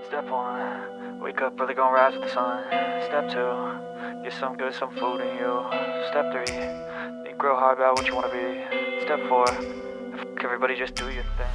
Step one, wake up early, gonna rise with the sun. Step two, get some good, some food in you. Step three, think real hard about what you wanna be. Step four, everybody just do your thing.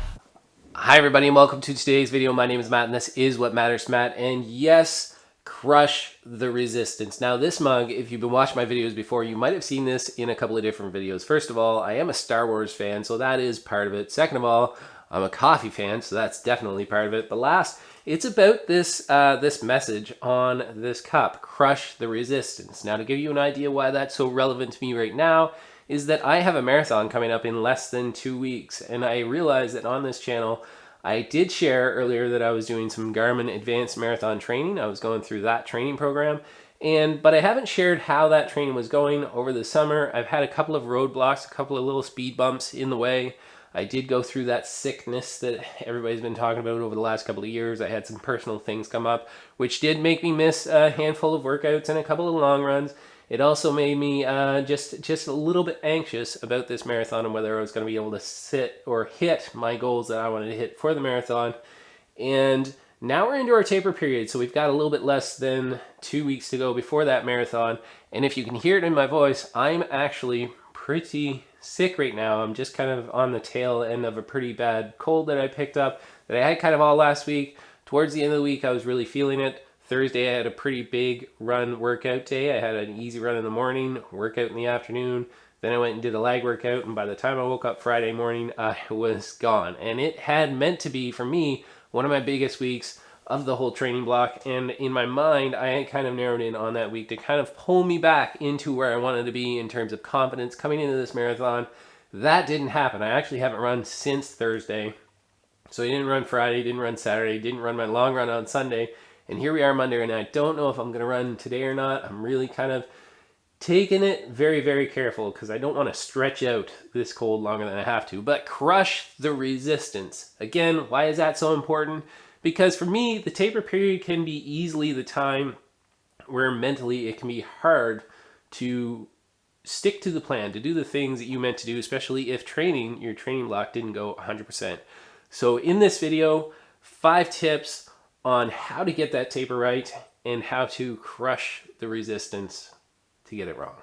Hi everybody and welcome to today's video. My name is Matt and this is What Matters to Matt. And yes, crush the resistance. Now this mug, if you've been watching my videos before, you might have seen this in a couple of different videos. First of all, I am a Star Wars fan, so that is part of it. Second of all, I'm a coffee fan, so that's definitely part of it. But last, it's about this this message on this cup, crush the resistance. Now to give you an idea why that's so relevant to me right now, is that I have a marathon coming up in less than 2 weeks. And I realized that on this channel, I did share earlier that I was doing some Garmin advanced marathon training. I was going through that training program. But I haven't shared how that training was going over the summer. I've had a couple of roadblocks, a couple of little speed bumps in the way. I did go through that sickness that everybody's been talking about over the last couple of years. I had some personal things come up, which did make me miss a handful of workouts and a couple of long runs. It also made me just a little bit anxious about this marathon and whether I was going to be able to sit or hit my goals that I wanted to hit for the marathon. And now we're into our taper period, so we've got a little bit less than 2 weeks to go before that marathon. And if you can hear it in my voice, I'm actually pretty sick right now. I'm just kind of on the tail end of a pretty bad cold that I picked up that I had kind of all last week. Towards the end of the week, I was really feeling it. Thursday, I had a pretty big run workout day. I had an easy run in the morning, workout in the afternoon. Then I went and did a lag workout, and by the time I woke up Friday morning, I was gone. And it had meant to be, for me, one of my biggest weeks of the whole training block. And in my mind, I had kind of narrowed in on that week to kind of pull me back into where I wanted to be in terms of confidence coming into this marathon. That didn't happen. I actually haven't run since Thursday. So I didn't run Friday, didn't run Saturday, didn't run my long run on Sunday. And here we are Monday, and I don't know if I'm going to run today or not. I'm really kind of taking it very, very careful because I don't want to stretch out this cold longer than I have to. But crush the resistance. Again, why is that so important? Because for me, the taper period can be easily the time where mentally it can be hard to stick to the plan, to do the things that you meant to do, especially if your training block didn't go 100%. So in this video, 5 tips on how to get that taper right and how to crush the resistance to get it wrong.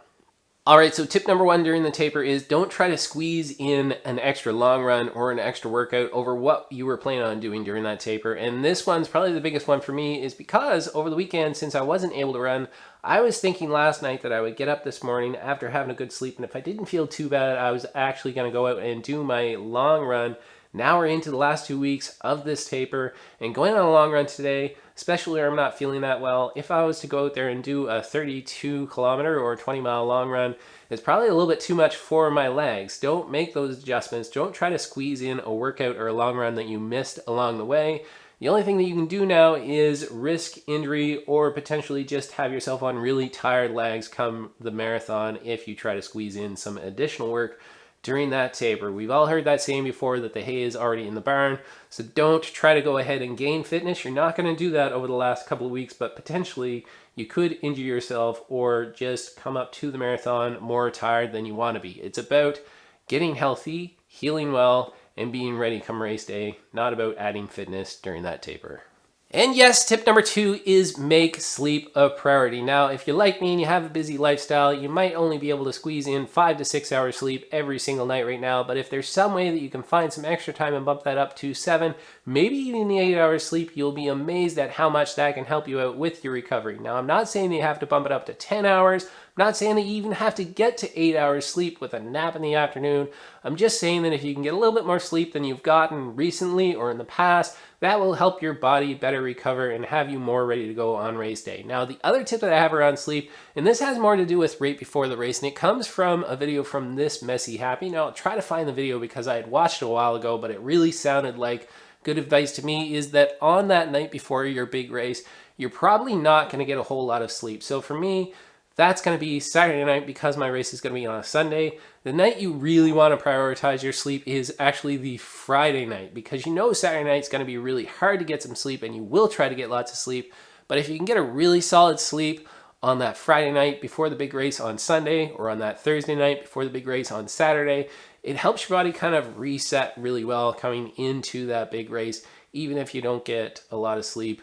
All right, so tip number 1 during the taper is don't try to squeeze in an extra long run or an extra workout over what you were planning on doing during that taper. And this one's probably the biggest one for me is because over the weekend, since I wasn't able to run, I was thinking last night that I would get up this morning after having a good sleep. And if I didn't feel too bad, I was actually going to go out and do my long run. Now we're into the last 2 weeks of this taper, and going on a long run today, especially where I'm not feeling that well, if I was to go out there and do a 32 kilometer or 20-mile long run, it's probably a little bit too much for my legs. Don't make those adjustments. Don't try to squeeze in a workout or a long run that you missed along the way. The only thing that you can do now is risk injury or potentially just have yourself on really tired legs come the marathon if you try to squeeze in some additional work during that taper. We've all heard that saying before that the hay is already in the barn, so don't try to go ahead and gain fitness. You're not going to do that over the last couple of weeks, but potentially you could injure yourself or just come up to the marathon more tired than you want to be. It's about getting healthy, healing well, and being ready come race day, not about adding fitness during that taper. And yes, tip number 2 is make sleep a priority. Now, if you're like me and you have a busy lifestyle, you might only be able to squeeze in 5 to 6 hours sleep every single night right now. But if there's some way that you can find some extra time and bump that up to 7, maybe even the 8 hours sleep, you'll be amazed at how much that can help you out with your recovery. Now, I'm not saying that you have to bump it up to 10 hours. I'm not saying that you even have to get to 8 hours sleep with a nap in the afternoon. I'm just saying that if you can get a little bit more sleep than you've gotten recently or in the past, that will help your body better recover and have you more ready to go on race day. Now, the other tip that I have around sleep, and this has more to do with right before the race, and it comes from a video from This Messy Happy. Now, I'll try to find the video because I had watched it a while ago, but it really sounded like good advice to me, is that on that night before your big race, you're probably not going to get a whole lot of sleep. So for me, that's going to be Saturday night because my race is going to be on a Sunday. The night you really want to prioritize your sleep is actually the Friday night, because you know Saturday night is going to be really hard to get some sleep and you will try to get lots of sleep. But if you can get a really solid sleep on that Friday night before the big race on Sunday, or on that Thursday night before the big race on Saturday, it helps your body kind of reset really well coming into that big race, even if you don't get a lot of sleep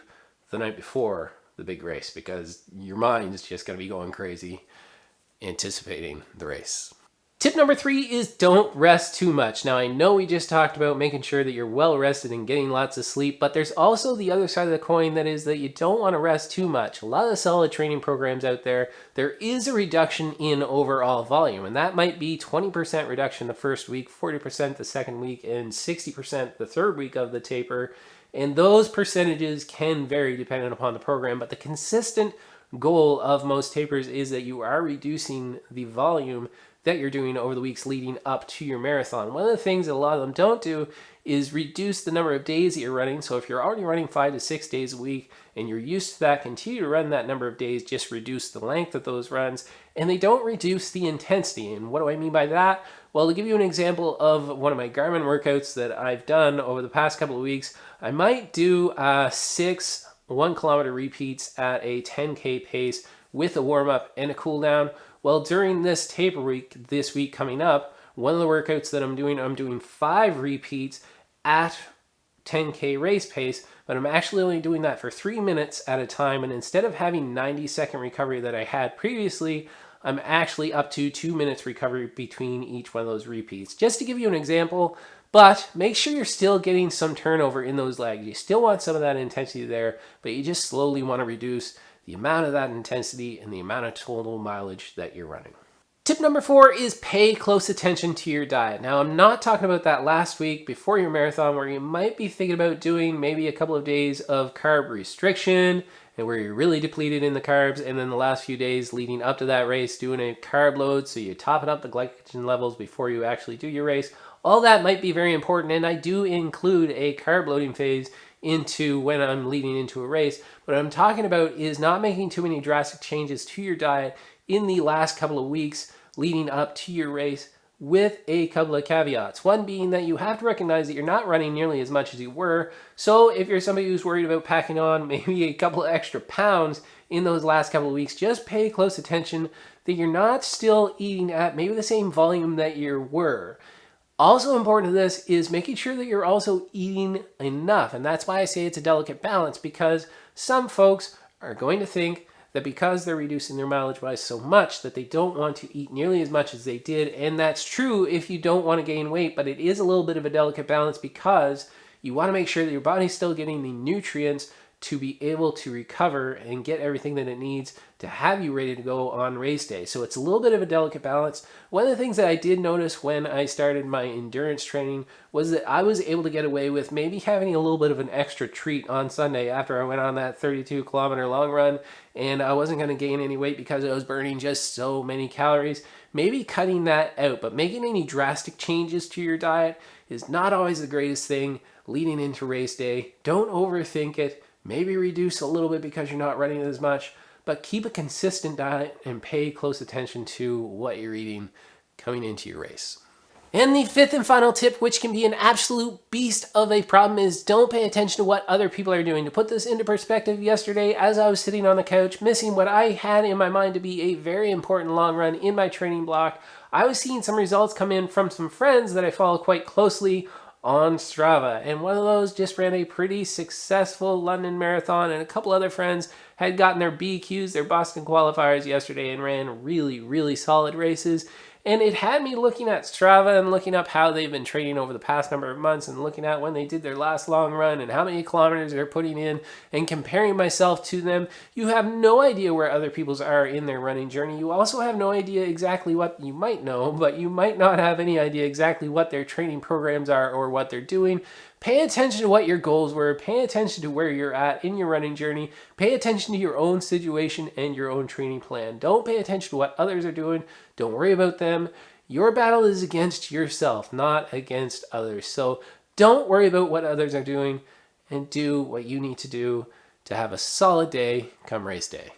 the night before the big race, because your mind's just going to be going crazy anticipating the race. Tip number 3 is don't rest too much. Now, I know we just talked about making sure that you're well rested and getting lots of sleep, but there's also the other side of the coin, that is that you don't want to rest too much. A lot of the solid training programs out there is a reduction in overall volume, and that might be 20% reduction the first week, 40% the second week, and 60% the third week of the taper. And those percentages can vary depending upon the program, but the consistent goal of most tapers is that you are reducing the volume that you're doing over the weeks leading up to your marathon. One of the things that a lot of them don't do is reduce the number of days that you're running. So if you're already running 5 to 6 days a week and you're used to that, continue to run that number of days, just reduce the length of those runs. And they don't reduce the intensity. And what do I mean by that? Well, to give you an example of one of my Garmin workouts that I've done over the past couple of weeks, I might do 6 1-kilometer repeats at a 10K pace with a warm-up and a cool down. Well, during this taper week, this week coming up, one of the workouts that I'm doing 5 repeats at 10K race pace, but I'm actually only doing that for 3 minutes at a time. And instead of having 90-second recovery that I had previously, I'm actually up to 2 minutes recovery between each one of those repeats. Just to give you an example, but make sure you're still getting some turnover in those legs. You still want some of that intensity there, but you just slowly want to reduce the amount of that intensity and the amount of total mileage that you're running. Tip number 4 is pay close attention to your diet. Now, I'm not talking about that last week before your marathon where you might be thinking about doing maybe a couple of days of carb restriction and where you're really depleted in the carbs, and then the last few days leading up to that race doing a carb load so you topping up the glycogen levels before you actually do your race. All that might be very important, and I do include a carb loading phase into when I'm leading into a race. What I'm talking about is not making too many drastic changes to your diet in the last couple of weeks leading up to your race, with a couple of caveats. One being that you have to recognize that you're not running nearly as much as you were. So if you're somebody who's worried about packing on maybe a couple of extra pounds in those last couple of weeks, just pay close attention that you're not still eating at maybe the same volume that you were. Also important to this is making sure that you're also eating enough. And that's why I say it's a delicate balance, because some folks are going to think that because they're reducing their mileage by so much that they don't want to eat nearly as much as they did. And that's true if you don't want to gain weight, but it is a little bit of a delicate balance because you want to make sure that your body's still getting the nutrients to be able to recover and get everything that it needs to have you ready to go on race day. So it's a little bit of a delicate balance. One of the things that I did notice when I started my endurance training was that I was able to get away with maybe having a little bit of an extra treat on Sunday after I went on that 32-kilometer long run, and I wasn't going to gain any weight because I was burning just so many calories. Maybe cutting that out, but making any drastic changes to your diet is not always the greatest thing leading into race day. Don't overthink it. Maybe reduce a little bit because you're not running as much, but keep a consistent diet and pay close attention to what you're eating coming into your race. And the 5th and final tip, which can be an absolute beast of a problem, is don't pay attention to what other people are doing. To put this into perspective, yesterday as I was sitting on the couch missing what I had in my mind to be a very important long run in my training block, I was seeing some results come in from some friends that I follow quite closely on Strava, and one of those just ran a pretty successful London marathon, and a couple other friends had gotten their BQs, their Boston qualifiers yesterday, and ran really solid races. And it had me looking at Strava and looking up how they've been training over the past number of months, and looking at when they did their last long run and how many kilometers they're putting in, and comparing myself to them. You have no idea where other people's are in their running journey. You also have no idea exactly what you might know, but you might not have any idea exactly what their training programs are or what they're doing. Pay attention to what your goals were. Pay attention to where you're at in your running journey. Pay attention to your own situation and your own training plan. Don't pay attention to what others are doing. Don't worry about them. Your battle is against yourself, not against others. So don't worry about what others are doing, and do what you need to do to have a solid day come race day.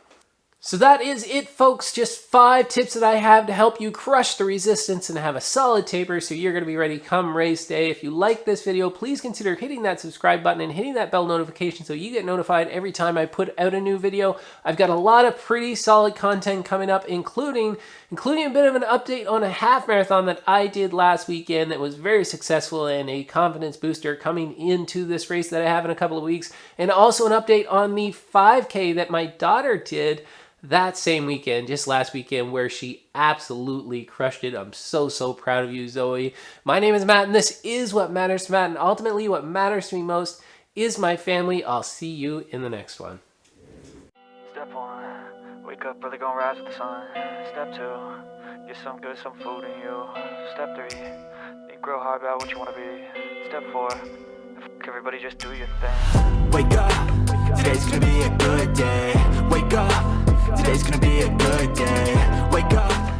So that is it, folks. Just 5 tips that I have to help you crush the resistance and have a solid taper so you're going to be ready come race day. If you like this video, please consider hitting that subscribe button and hitting that bell notification so you get notified every time I put out a new video. I've got a lot of pretty solid content coming up, including a bit of an update on a half marathon that I did last weekend that was very successful and a confidence booster coming into this race that I have in a couple of weeks, and also an update on the 5K that my daughter did that same weekend, just last weekend, where she absolutely crushed it. I'm so proud of you, Zoe. My name is Matt, and this is What Matters to Matt, and ultimately what matters to me most is my family. I'll see you in the next one. Step 1, wake up early, gonna rise with the sun. Step 2, get some food in you. Step 3, think real hard about what you want to be. Step 4, everybody just do your thing. Wake up, today's gonna be a good day. Wake up, today's gonna be a good day. Wake up.